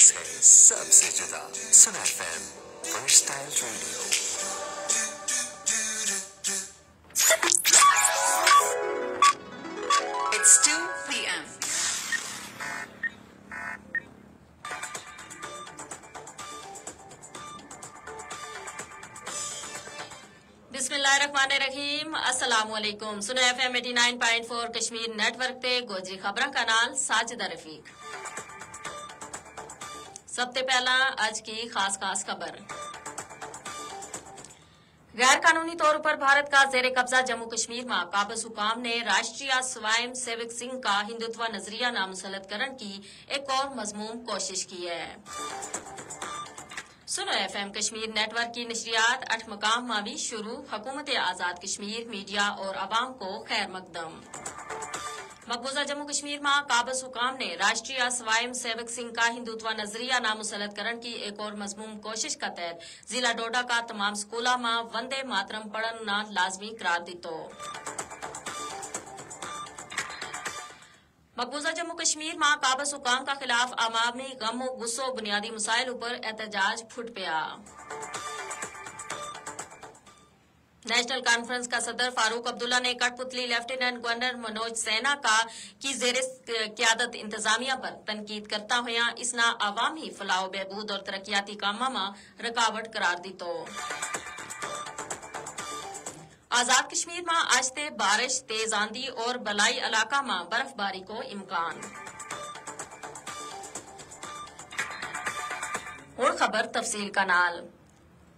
आवाज है सबसे जुदा सुना FM versatile radio. It's 2 p.m. बिस्मिल्लाहिर्रहमानिर्रहीम। अस्सलाम वालेकुम। सुनो FM 89.4 कश्मीर नेटवर्क ते गोजरी खबरां का नाल साजिदा रफीक। सबसे पहला आज की खास खबर। गैर कानूनी तौर पर भारत का जेर कब्जा जम्मू कश्मीर में काबिज हुकाम ने राष्ट्रीय स्वयं सेवक संघ का हिंदुत्व नजरिया नामुसलत करने की एक और मजमूम कोशिश की है। सुनो FM कश्मीर नेटवर्क की नशरियात 8 मकाम में भी शुरू। हुकूमत आजाद कश्मीर मीडिया और आवाम को खैर मकदम। मकबूजा जम्मू कश्मीर में काबिज हुकाम ने राष्ट्रीय स्वयं सेवक संघ का हिंदुत्व नजरिया नामुसलत करने की एक और मजमूम कोशिश का तहत जिला डोडा का तमाम स्कूलों में वंदे मातरम पढ़ना लाजमी करार दितो। मकबूजा जम्मू कश्मीर में काबिज हुकाम का खिलाफ अवामी गम और गुस्सो बुनियादी मसाइल पर एहतजाज फुट पिया। नेशनल कॉन्फ्रेंस का सदर फारूक अब्दुल्ला ने कठपुतली लेफ्टिनेंट गवर्नर मनोज सिन्हा की जेर क्यादत इंतजामिया पर तनकीद करता हुआ इसना अवामी फलाह बहबूद और तरक्याती कामों में रुकावट करार दी। तो आजाद कश्मीर में आज ते बारिश तेज आंधी और बलाई इलाका में बर्फबारी को इम्कान। और खबर तफसील का नाल।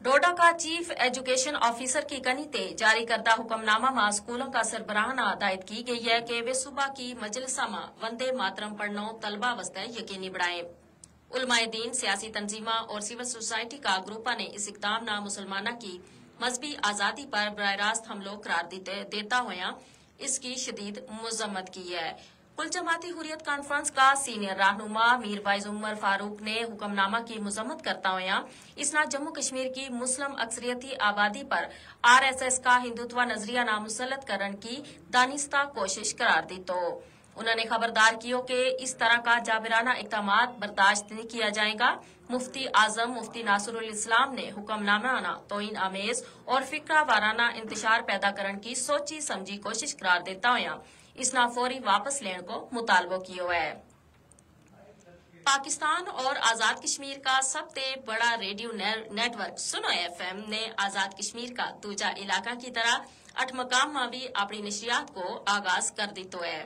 डोडा का चीफ एजुकेशन ऑफिसर की कनी ते जारी करदा हुक्मनामा में स्कूलों का सरबराहाना हदायत की गई है कि वे सुबह की मजलिसा में वंदे मातरम पढ़ना तलबा वस्ते यकीनी बनाए। उलमाए दीन, सियासी तंजीमा और सिविल सोसाइटी का ग्रुपा ने इस इकदाम ना मुसलमाना की मजहबी आजादी पर बराह रास्त हमलों करार देता हुआ इसकी शदीद मजम्मत की है। कुल जमाती हुरियत कॉन्फ्रेंस का सीनियर रहनुमा मीर वाइज उमर फारूक ने हुक्मनामा की मजम्मत करता हुआ इसना जम्मू कश्मीर की मुस्लिम अक्सरियती आबादी पर RSS का हिंदुत्व नजरिया नामुसलत करने की दानिस्ता कोशिश करार दी। तो उन्होंने खबरदार किया कि इस तरह का जाबिराना इक़दामात बर्दाश्त नहीं किया जाएगा। मुफ्ती आजम मुफ्ती नासरुल इस्लाम ने हुक्मनामा तोइन आमेज और फिक्रा वाराना इंतशार पैदा करने की सोची समझी कोशिश करार देता हुआ इसना फौरी वापस लेने को मुतालबो किया है। पाकिस्तान और आजाद कश्मीर का सबसे बड़ा रेडियो नेटवर्क सुनो FM ने आजाद कश्मीर का दूजा इलाका की तरह 8 मकाम में भी अपनी नशरियात को आगाज कर दी। तो है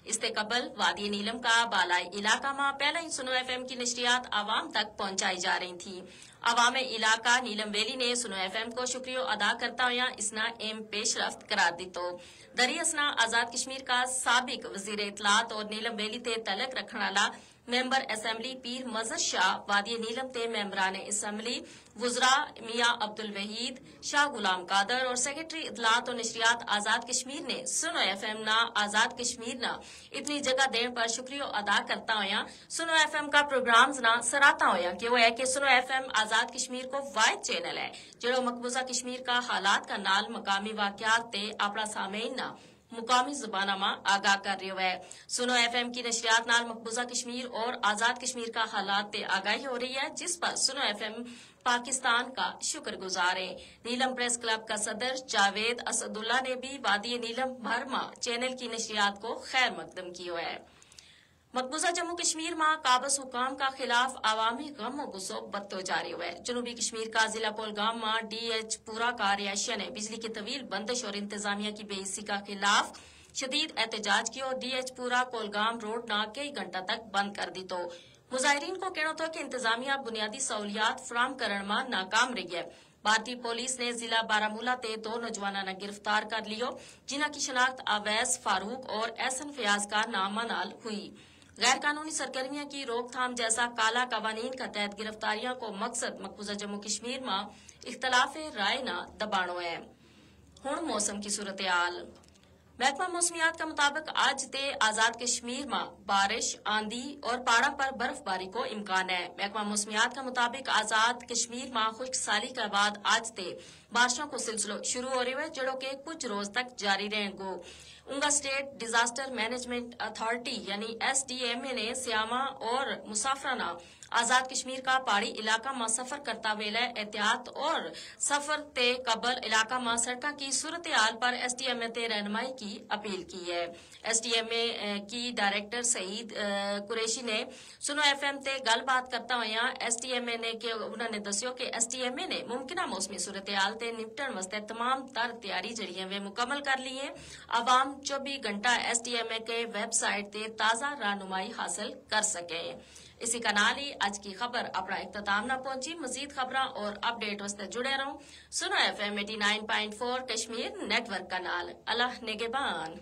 इससे कबल वादी नीलम का बालाई इलाका में पहले ही सुनो FM की नशरियात आवाम तक पहुंचाई जा रही थी। अवाम इलाका नीलम वैली ने सुनो FM को शुक्रिया अदा करता हुआ इसना एम पेशरफ्त करार दी। तो दरियासना आजाद कश्मीर का साबिक वजीर इतलात और नीलम वैली ते तलक रखने वाला मेंबर असेंबली पीर मजहर शाह, वादी नीलम ते मेंबरान असेंबली वुजरा मियां अब्दुल वहीद, शाह गुलाम कादर और सेक्रेटरी इतलात और नशरियात आजाद कश्मीर ने सुनो FM ना आजाद कश्मीर ना इतनी जगह देने पर शुक्रिया अदा करता हुआ सुनो FM का प्रोग्राम्स ना सराहता हुआ कि वो है कि सुनो FM आजाद कश्मीर को वाहिद चैनल है जो मकबूजा कश्मीर का हालात का नाल मकामी वाकयात ते अपना सामीन ना मुकामी जुबाना में आगाह कर रही है। सुनो FM की नशरियात नाल मकबूजा कश्मीर और आजाद कश्मीर का हालात ते आगाही हो रही है जिस पर सुनो FM पाकिस्तान का शुक्रगुजार है। नीलम प्रेस क्लब का सदर जावेद असदुल्ला ने भी वादी नीलम भर में चैनल की नशरियात को खैर मकदम किया है। मकबूजा जम्मू कश्मीर में काबिज हुकाम का खिलाफ अवामी गम और गुस्सो बत्तो जारी हुआ है। जनूबी कश्मीर का जिला कोलगाम में DH पूरा का रिहायशिया ने बिजली की तवील बंदिश और इंतजामिया की बेइज्जती का खिलाफ शदीद एहतजाज किया और DH पूरा कोलगाम रोड ना कई घंटा तक बंद कर दी। तो मुजाहिरीन को कहना था कि इंतजामिया बुनियादी सहूलियात फराम करने में नाकाम रही है। भारतीय पुलिस ने जिला बारामूला ते 2 नौजवानों ने गिरफ्तार कर लियो जिन्हों की शनाख्त अवैस फारूक और एहसन फयाज का नाम नाल हुई। गैर कानूनी सरगर्मियों की रोकथाम जैसा काला कवानीन का तहत गिरफ्तारियों को मकसद मकबूजा जम्मू कश्मीर में इख्तलाफ राय न दबानो है। हुण मौसम की सूरत हाल। महकमा मौसमियात का मुताबिक आज ते आजाद कश्मीर में बारिश आंधी और पहाड़ा पर बर्फबारी को इम्कान है। महकमा मौसमियात का मुताबिक आजाद कश्मीर में खुश्क साली के बाद आज ते बारिशों को सिलसिलो शुरू हो रही है जो कि कुछ रोज तक जारी रहेंगे। उंगा स्टेट डिजास्टर मैनेजमेंट अथॉरिटी यानी SDMA ने सियामा और मुसाफराना आजाद कश्मीर का पहाड़ी इलाका में सफर करता वेले एहतियात और सफर ते कबल इलाका में सड़क की सूरत हाल पर SDMA ते रहनुमाई की अपील की है। SDMA की डायरेक्टर सईद कुरैशी ने सुनो FM ते गलबात करता हुआ SDMA ने के उन्होंने दस्यो कि SDMA ने मुमकिन मौसमी सूरत हाल ते निपटन वास्ते तमाम तर तैयारी जड़ी वे मुकम्मल कर ली है। आवाम 24 घंटा SDMA के वेबसाइट ते ताज़ा रहनुमाई हासिल कर सके। इसी का नाल ही आज की खबर अपना इख्तिताम न पहुंची। मजीद खबर और अपडेट वास्ते जुड़े रहो सुनो FM 89.4 कश्मीर नेटवर्क का नाल। अल्लाह निगहबान।